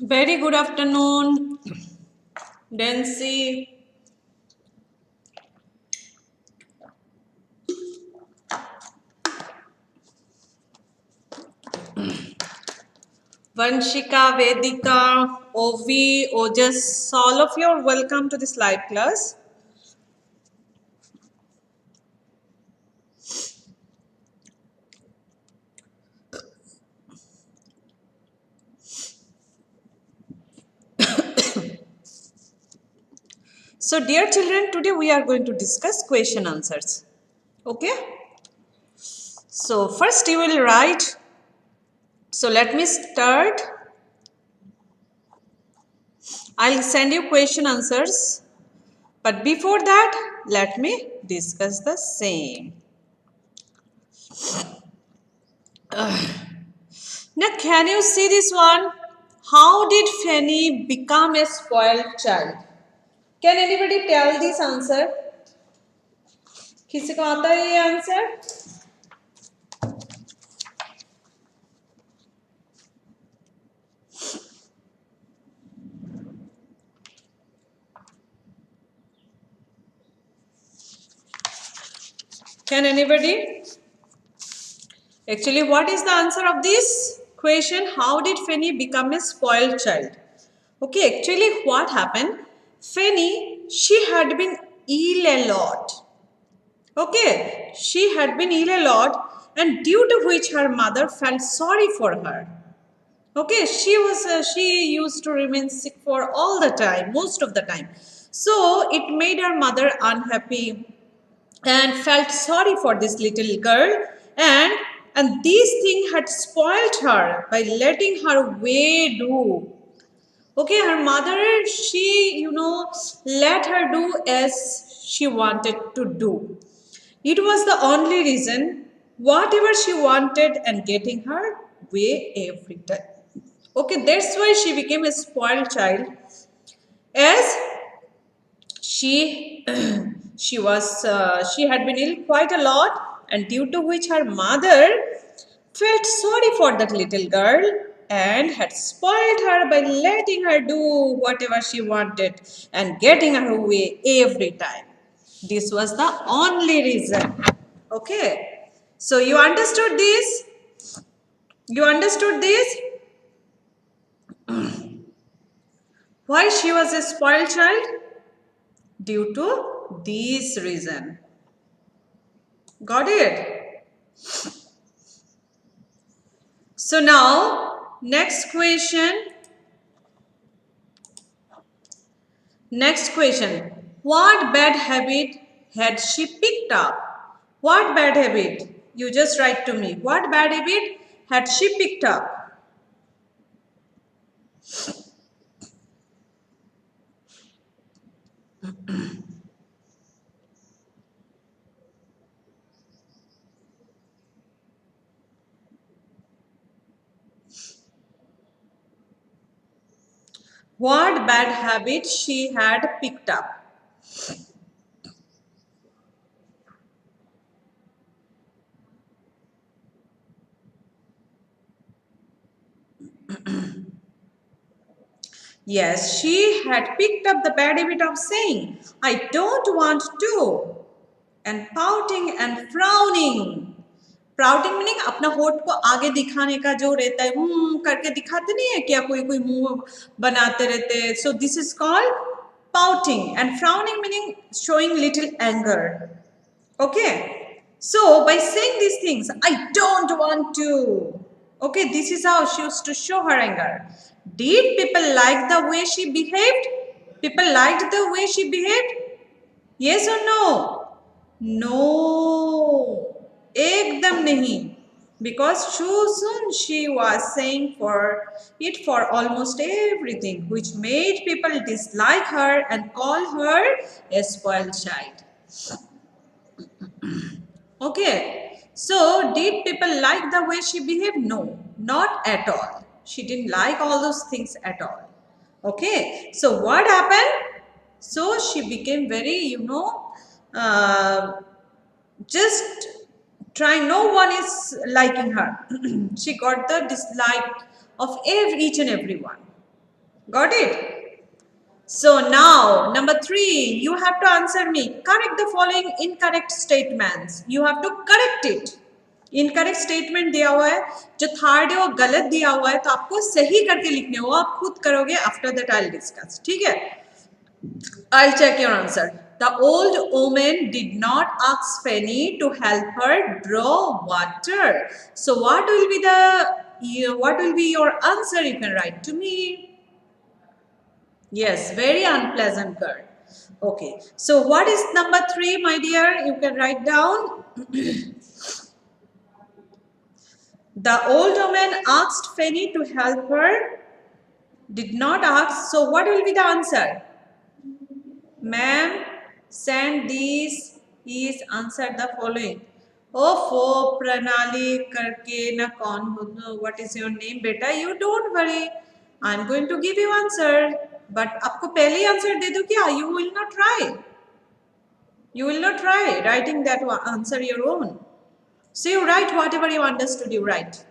Very good afternoon, Nancy. Vanshika, Vedika, Ovi, Ojas, all of you are welcome to this live class. So, dear children, today we are going to discuss question answers. Okay? So, first you will write. So, let me start. I'll send you question answers. But before that, let me discuss the same. Now, can you see this one? How did Fanny become a spoiled child? Can anybody tell this answer? किसी को आता है ये answer? Can anybody? Actually, what is the answer of this question? How did Fanny become a spoiled child? Okay, actually, what happened? Fanny, she had been ill a lot. Okay, she had been ill a lot, and due to which her mother felt sorry for her. Okay, she used to remain sick for all the time, most of the time. So it made her mother unhappy and felt sorry for this little girl, and this thing had spoiled her by letting her way do. Okay, her mother, she let her do as she wanted to do. It was the only reason, whatever she wanted and getting her way every time. Okay, that's why she became a spoiled child, as she she had been ill quite a lot, and due to which her mother felt sorry for that little girl and had spoiled her by letting her do whatever she wanted and getting her way every time. This was the only reason. Okay, so you understood this? You understood this? Why she was a spoiled child? Due to this reason. Got it? So now, next question. Next question. What bad habit had she picked up? What bad habit? You just write to me. What bad habit had she picked up? What bad habit she had picked up? Yes, she had picked up the bad habit of saying, I don't want to, and pouting and frowning. Pouting meaning अपना होठ को आगे दिखाने का जो रहता है करके दिखाते नहीं है क्या, कोई कोई मुंह बनाते रहते हैं. So this is called pouting and frowning meaning showing little anger. Okay, so by saying these things, I don't want to. Okay, this is how she used to show her anger. Did people like the way she behaved? People liked the way she behaved? Yes or no? No, एकदम नहीं. Because too soon she was saying for it for almost everything, which made people dislike her and call her a spoiled child. Okay, so did people like the way she behaved? No, not at all. She didn't like all those things at all. Okay, so what happened? So she became very, just trying, no one is liking her. She got the dislike of each and everyone. Got it? So now, number 3, you have to answer me. Correct the following incorrect statements. You have to correct it. Incorrect statement दिया हुआ है, जो third है वो गलत दिया हुआ है, तो आपको सही करके लिखने हो, आप खुद करोगे. After that I will discuss. ठीक है? I'll check your answer. The old woman did not ask Fanny to help her draw water. So what will be your answer? You can write to me. Yes, very unpleasant girl. Okay. So what is number 3, my dear? You can write down. The old woman asked Fanny to help her. Did not ask. So what will be the answer? Ma'am, send these. Is answer the following. Oh, Pranali karke na kaun. What is your name, beta? You don't worry. I'm going to give you answer. But आपको पहले ही answer दे दूँ क्या? You will not try. You will not try writing that answer your own. So you write whatever you understood. You write.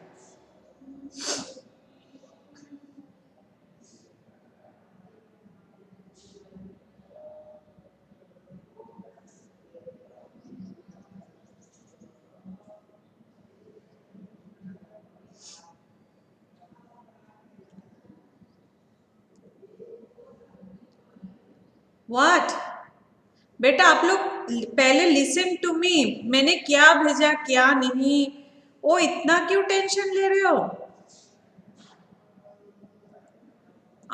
What? बेटा आप लोग पहले listen to me. मैंने क्या भेजा क्या नहीं, ओ इतना क्यों टेंशन ले रहे हो?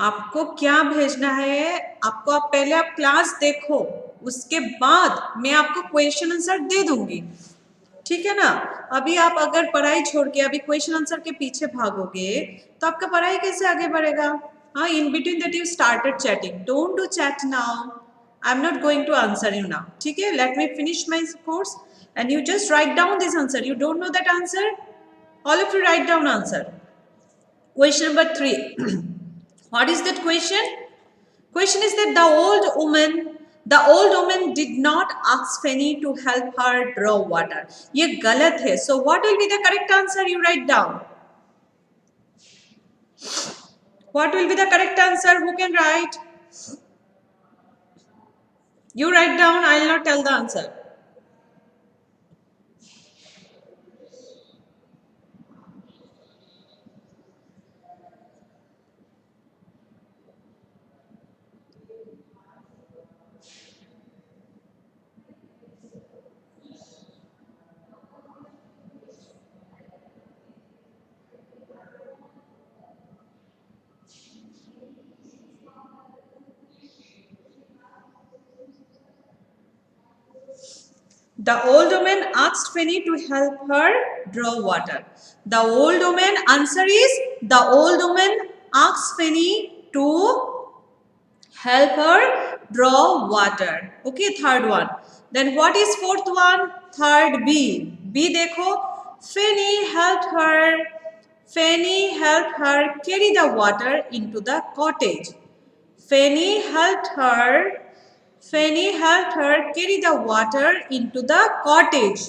आपको क्या भेजना है, आपको आप पहले आप क्लास देखो, उसके बाद मैं आपको क्वेश्चन आंसर दे दूंगी. ठीक है ना? अभी आप अगर पढ़ाई छोड़ के अभी क्वेश्चन आंसर के पीछे भागोगे तो आपका पढ़ाई कैसे आगे बढ़ेगा? हाँ, in between that you started chatting. Don't do chat now. I'm not going to answer you now. ठीक है? Let me finish my course and you just write down this answer. You don't know that answer? All of you write down answer. Question number 3. What is that question? Question is that the old woman did not ask Fanny to help her draw water. ये गलत है. So what will be the correct answer? You write down. What will be the correct answer? Who can write? You write down. I will not tell the answer. The old woman asked Fanny to help her draw water. The old woman answer is the old woman asked Fanny to help her draw water. Okay, third one. Then what is fourth one? Third B. B देखो. Fanny helped her carry the water into the cottage. Fanny helped her carry the water into the cottage.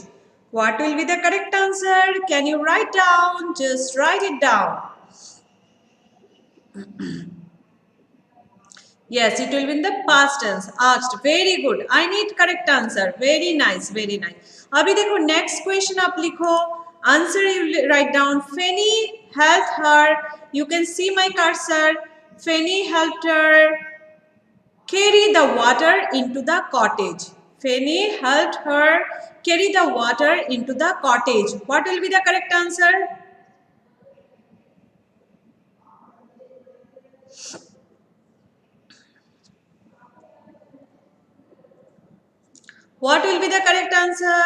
What will be the correct answer? Can you write down? Just write it down. Yes, it will be in the past tense. Asked. Very good. I need correct answer. Very nice. Very nice. अभी देखो next question आप लिखो. Answer you write down. Fanny helped her. You can see my cursor. Fanny helped her carry the water into the cottage. Fanny helped her carry the water into the cottage. What will be the correct answer? What will be the correct answer?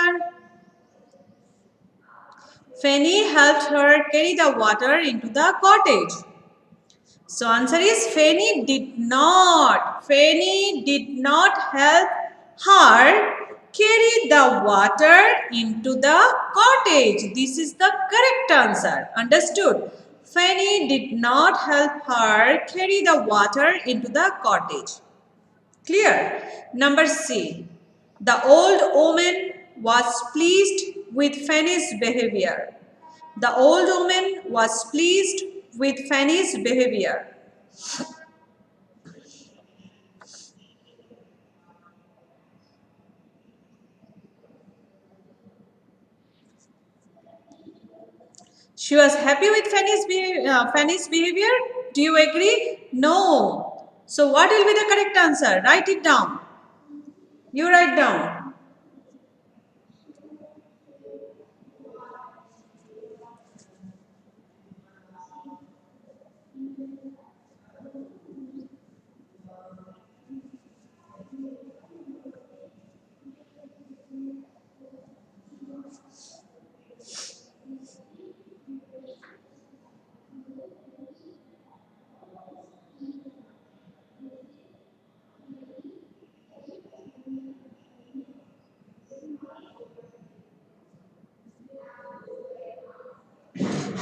Fanny helped her carry the water into the cottage. So answer is Fanny did not help her carry the water into the cottage. This is the correct answer. Understood? Fanny did not help her carry the water into the cottage. Clear? Number C. The old woman was pleased with Fanny's behavior. The old woman was pleased with Fanny's behavior. She was happy with Fanny's behavior. Do you agree? No. So what will be the correct answer? Write it down. You write down.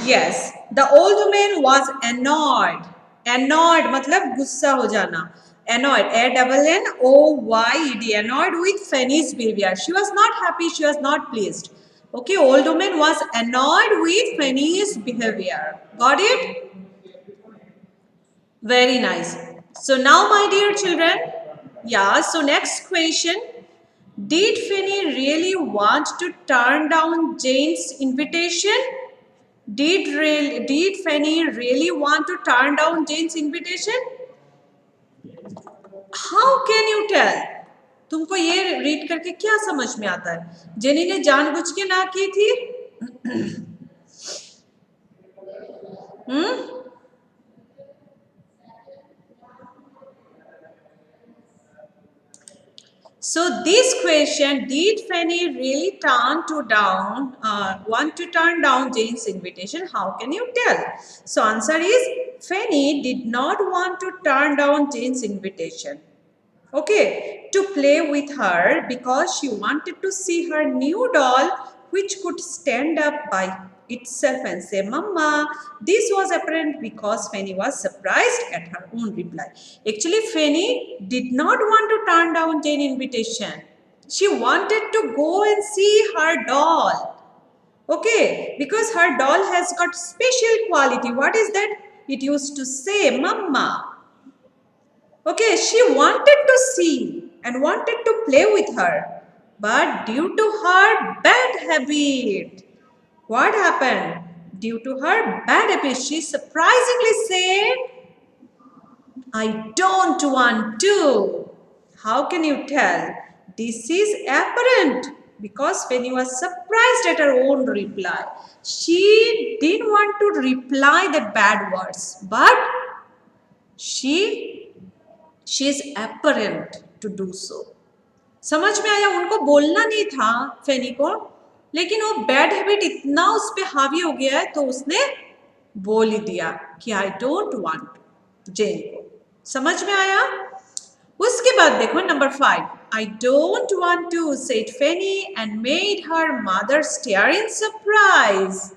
Yes, the old woman was annoyed. Annoyed मतलब गुस्सा हो जाना. Annoyed. A-double-N-O-Y-E-D. Annoyed with Fanny's behavior. She was not happy. She was not pleased. Okay, old woman was annoyed with Fanny's behavior. Got it? Very nice. So now, my dear children, yeah. So next question. Did Fanny really want to turn down Jane's invitation? Did Fanny really want to turn down Jane's invitation? How can you tell? तुमको ये read करके क्या समझ में आता है? Jenny ने जानबूझ के ना की थी? So this question, did Fanny really want to turn down Jane's invitation? How can you tell? So answer is, Fanny did not want to turn down Jane's invitation. Okay, to play with her because she wanted to see her new doll which could stand up by itself and say, Mama. This was apparent because Fanny was surprised at her own reply. Actually, Fanny did not want to turn down Jane's invitation. She wanted to go and see her doll. Okay, because her doll has got special quality. What is that? It used to say, Mama. Okay, she wanted to see and wanted to play with her. But due to her bad habit, what happened? Due to her bad habit, she surprisingly said, I don't want to. How can you tell? This is apparent because when you are surprised at her own reply, she didn't want to reply the bad words, but she is apparent to do so. समझ में आया? उनको बोलना नहीं था फेनी को, लेकिन वो बैड हैबिट इतना उस पे हावी हो गया है तो उसने बोल ही दिया कि आई डोंट वांट जेन को. समझ में आया? उसके बाद देखो number 5. I don't want to, said Fanny and made her mother stare in surprise.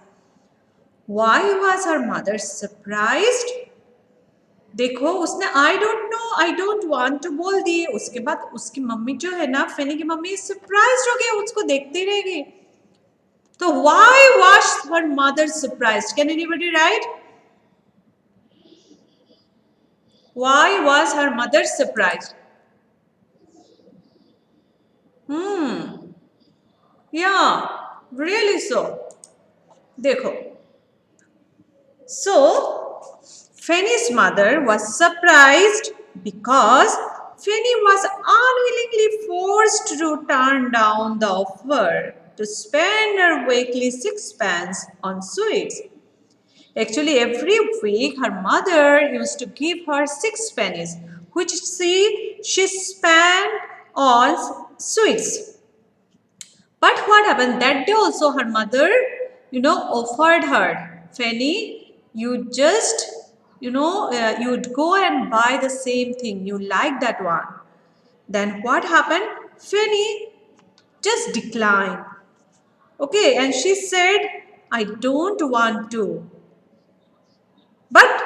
Why was her mother surprised? देखो उसने I don't know I don't want to बोल दिए. उसके बाद उसकी मम्मी जो है ना, फेनी की मम्मी सरप्राइज्ड हो गई, उसको देखते रह गई. तो why was her mother surprised? Can anybody right? Why was her mother surprised? या रियली सो. देखो, सो Fanny's mother was surprised because Fanny was unwillingly forced to turn down the offer to spend her weekly 6 pence on sweets. Actually, every week her mother used to give her 6 pennies, which she spent on sweets. But what happened? That day also her mother, offered her, Fanny, you just you'd go and buy the same thing. You like that one. Then what happened? Fanny just declined. Okay, and she said, I don't want to. But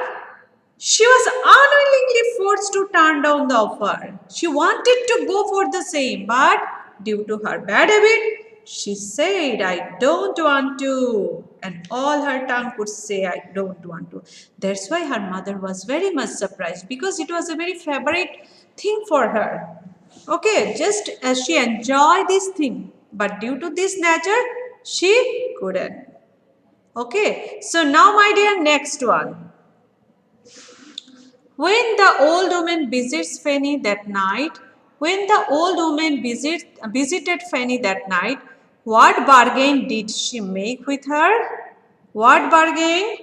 she was unwillingly forced to turn down the offer. She wanted to go for the same, but due to her bad habit, she said, I don't want to. And all her tongue could say, I don't want to. That's why her mother was very much surprised because it was a very favorite thing for her. Okay, just as she enjoyed this thing. But due to this nature, she couldn't. Okay, so now my dear, next one. When the old woman visits Fanny that night, when the old woman visited Fanny that night, what bargain did she make with her? What bargain?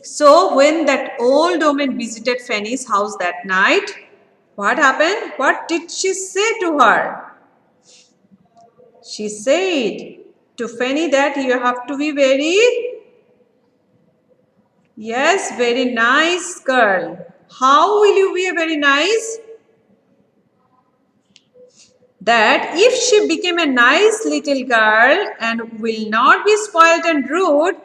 So when that old woman visited Fanny's house that night, what happened? What did she say to her? She said to Fanny that you have to be very, yes, very nice girl. How will you be a very nice? That if she became a nice little girl and will not be spoiled and rude,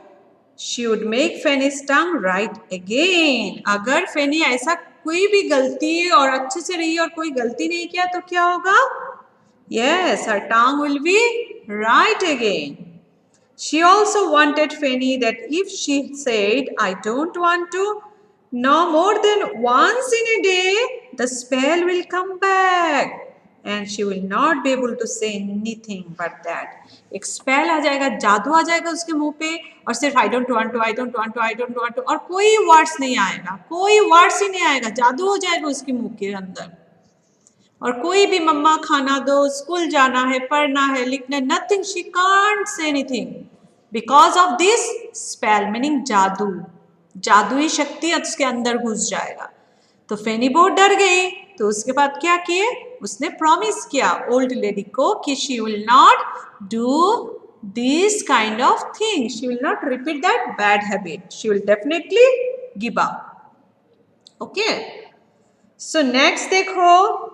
she would make Fanny's tongue right again. अगर Fanny ऐसा कोई भी गलती और अच्छे से रही और कोई गलती नहीं किया तो क्या होगा? Yes, her tongue will be right again. She also wanted Fanny that if she said, I don't want to, no more than once in a day, the spell will come back. And she will not be able to say anything but that. एक spell आ जाएगा, जादू आ जाएगा उसके मुंह पे और सिर्फ I don't want to, I don't want to, I don't want to और कोई words नहीं आएगा, कोई words ही नहीं आएगा, जादू हो जाएगा उसके मुंह के अंदर. और कोई भी मम्मा खाना दो, स्कूल जाना है, पढ़ना है, लिखना, nothing, she can't say anything because of this spell, meaning जादू, जादुई शक्ति उसके अंदर घुस जाएगा. तो फेनी बहुत डर गई. तो उसके बाद क्या किए? उसने प्रॉमिस किया ओल्ड लेडी को कि she will not do this kind of thing, she will not repeat that bad habit, she will definitely give up. Okay, so next देखो,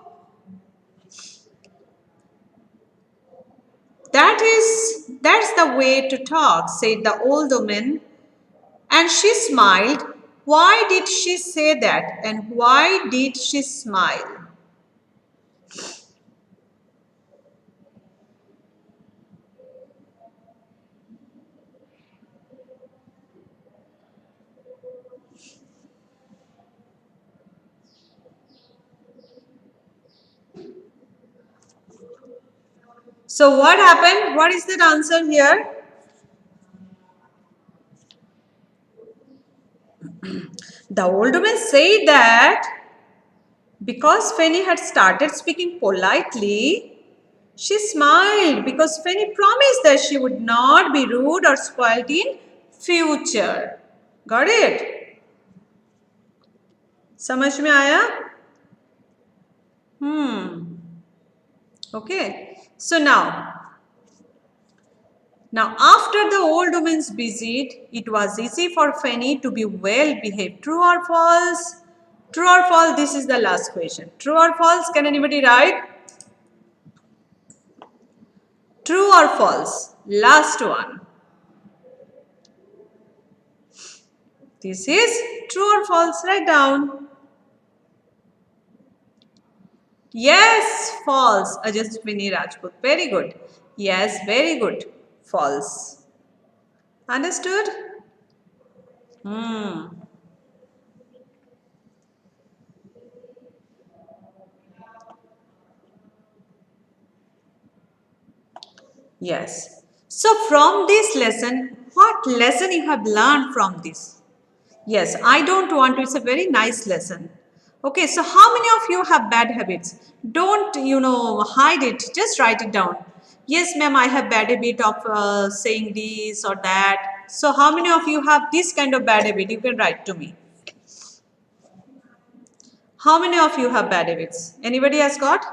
that's the way to talk, said the old woman. And she smiled. Why did she say that? And why did she smile? So what happened? What is that answer here? The old woman said that because Fanny had started speaking politely, she smiled because Fanny promised that she would not be rude or spoiled in future. Got it? समझ में आया? Okay. So now after the old woman's visit, it was easy for Fanny to be well behaved. True or false? True or false? This is the last question. True or false? Can anybody write? True or false? Last one. This is true or false? Write down. Yes, false. Ajaswini Rajput. Very good. Yes, very good. False. Understood? Yes. So from this lesson, what lesson you have learned from this? Yes, I don't want to. It's a very nice lesson. Okay, so how many of you have bad habits? Don't, hide it. Just write it down. Yes, ma'am, I have bad habit of saying this or that. So how many of you have this kind of bad habit? You can write to me. How many of you have bad habits? Anybody has got?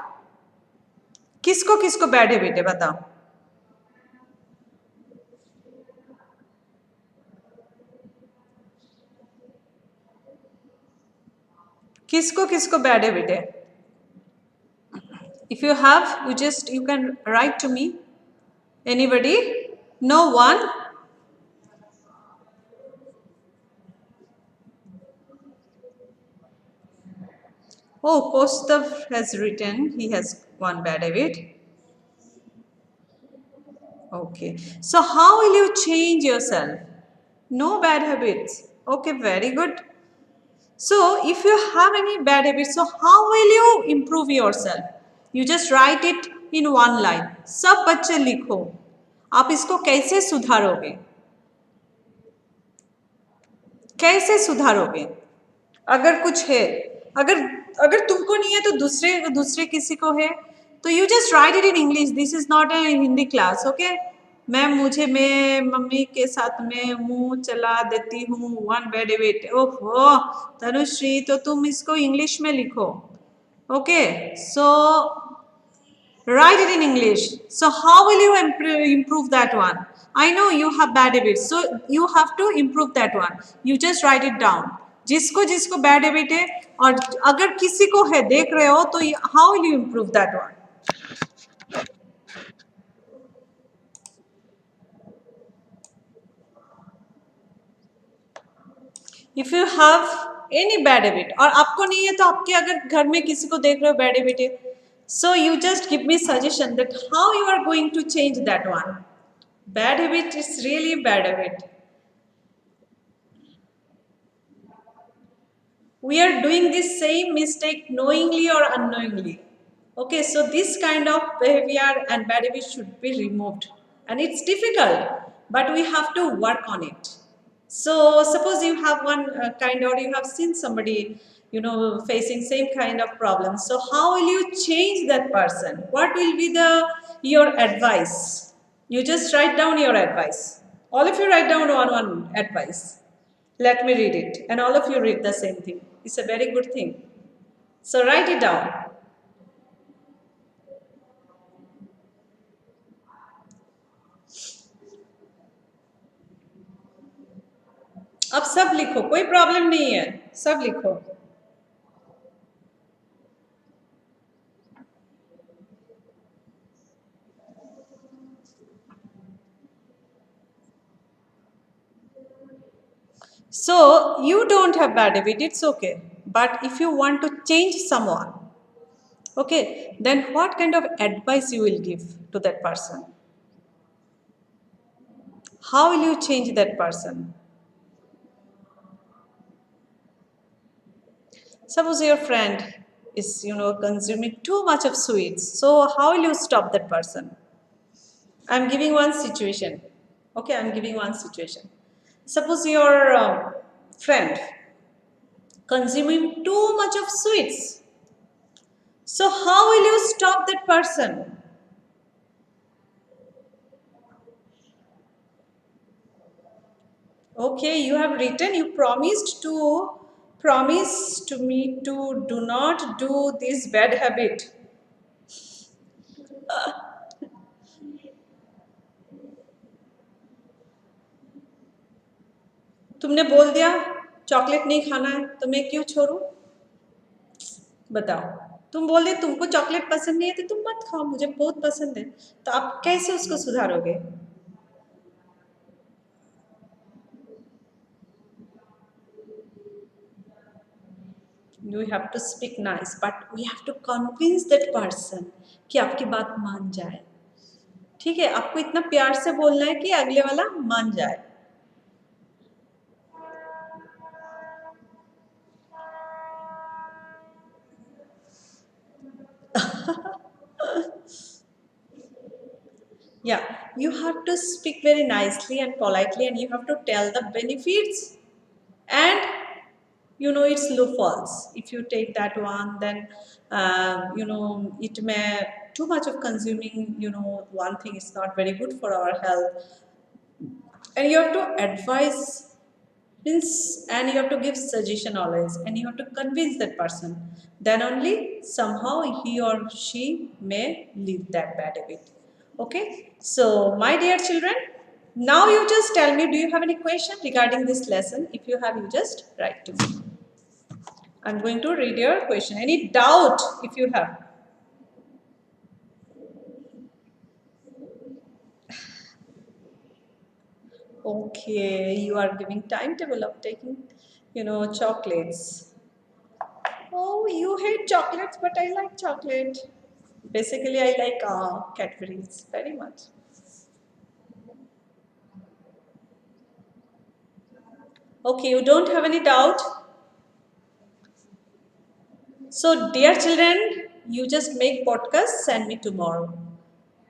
किसको किसको bad habit है बताओ? किसको किसको bad habit है? If you have, you can write to me. Anybody? No one? Oh, Kostav has written, he has one bad habit. Okay. So how will you change yourself? No bad habits. Okay, very good. So if you have any bad habits, so how will you improve yourself? You just write it in one line. सब बच्चे लिखो, आप इसको कैसे सुधारोगे? कैसे सुधारोगे? अगर कुछ है, अगर अगर तुमको नहीं है तो दूसरे दूसरे किसी को है, तो you just right it in English. This is not a Hindi class. Okay, मैं मम्मी के साथ में मुंह चला देती हूँ, वन बैड हैबिट. ओहो तनुश्री, तो तुम इसको इंग्लिश में लिखो. Okay, so write it in English. So how will you improve that one? I know you have bad habits, so you have to improve that one. You just write it down. जिसको जिसको bad habit है, और अगर किसी को है देख रहे हो, तो how will you improve that one? If you have any bad habit, और आपको नहीं है तो आपके अगर घर में किसी को देख रहे हो bad habit है, so you just give me suggestion that how you are going to change that one. Bad habit is really bad habit. We are doing this same mistake knowingly or unknowingly. Okay, so this kind of behavior and bad habit should be removed, and it's difficult, but we have to work on it. So suppose you have one kind, or you have seen somebody, facing same kind of problem. So how will you change that person? What will be your advice? You just write down your advice. All of you write down one advice. Let me read it, and all of you read the same thing. It's a very good thing. So write it down. अब सब लिखो, कोई problem नहीं है, सब लिखो. So you don't have bad habit, it's okay. But if you want to change someone, okay, then what kind of advice you will give to that person? How will you change that person? Suppose your friend is, consuming too much of sweets. So how will you stop that person? I'm giving one situation. Okay, I'm giving one situation. Suppose your friend consuming too much of sweets. So how will you stop that person? Okay, you have written, you promise to me to do not do this bad habit. तुमने बोल दिया chocolate नहीं खाना है, तो मैं क्यों छोड़ू? बताओ. तुम बोल दे तुमको चॉकलेट पसंद नहीं है तो तुम मत खाओ, मुझे बहुत पसंद है. तो आप कैसे उसको सुधारोगे? You have to speak nice, but we have to convince that person कि आपकी बात मान जाए. ठीक है, आपको इतना प्यार से बोलना है कि अगले वाला मान जाए. Yeah, you have to speak very nicely and politely, and you have to tell the benefits and its loopholes. If you take that one, then it may too much of consuming one thing is not very good for our health, and you have to advise means, and you have to give suggestion always, and you have to convince that person. Then only somehow he or she may leave that bad habit. Okay, so my dear children, now you just tell me, do you have any question regarding this lesson? If you have, you just write to me. I'm going to read your question. Any doubt if you have? Okay, you are giving timetable of taking, chocolates. Oh, you hate chocolates, but I like chocolate. Basically, I like Cadbury's very much. Okay, you don't have any doubt? So dear children, you just make podcast, send me tomorrow.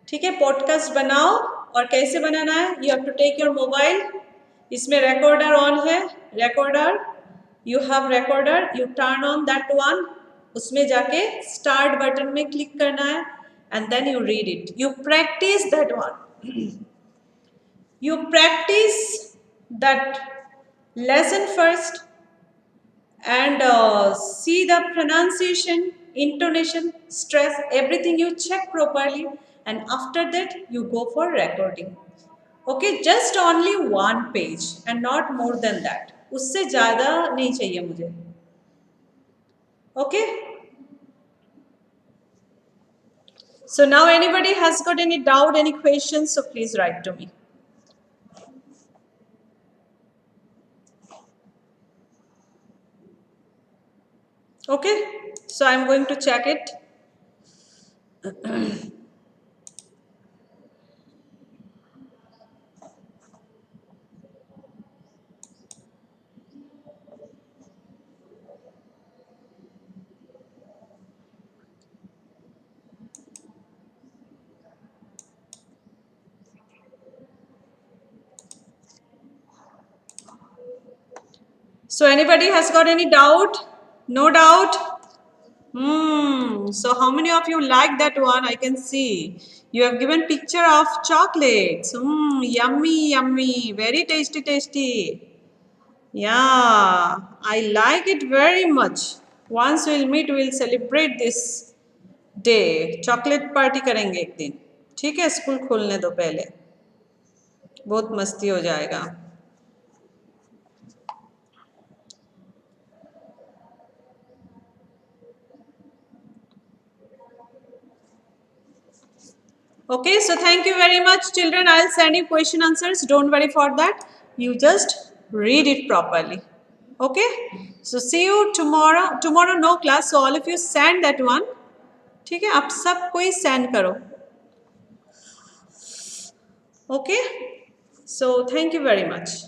ठीक है, podcast बनाओ और कैसे बनाना है, you have to take your mobile, इसमें recorder on है, recorder, you have recorder, you turn on that one, उसमें जाके स्टार्ट बटन में क्लिक करना है and then you read it, you practice that one, you practice that lesson first and see the pronunciation, intonation, stress, everything you check properly, and after that you go for recording. Okay, just only one page and not more than that, उससे ज़्यादा नहीं चाहिए मुझे. Okay, so now anybody has got any doubt, any questions, so please write to me. Okay, so I'm going to check it. So anybody has got any doubt? No doubt? So how many of you like that one? I can see. You have given picture of chocolates. Yummy, yummy. Very tasty, tasty. Yeah, I like it very much. Once we'll meet, we'll celebrate this day. Chocolate party करेंगे एक दिन. ठीक है, school खोलने दो पहले. बहुत मस्ती हो जाएगा. Okay, so thank you very much, children. I'll send you question answers. Don't worry for that. You just read it properly. Okay, so see you tomorrow. Tomorrow no class, so all of you send that one. ठीक है, आप सब कोई send करो. Okay, so thank you very much.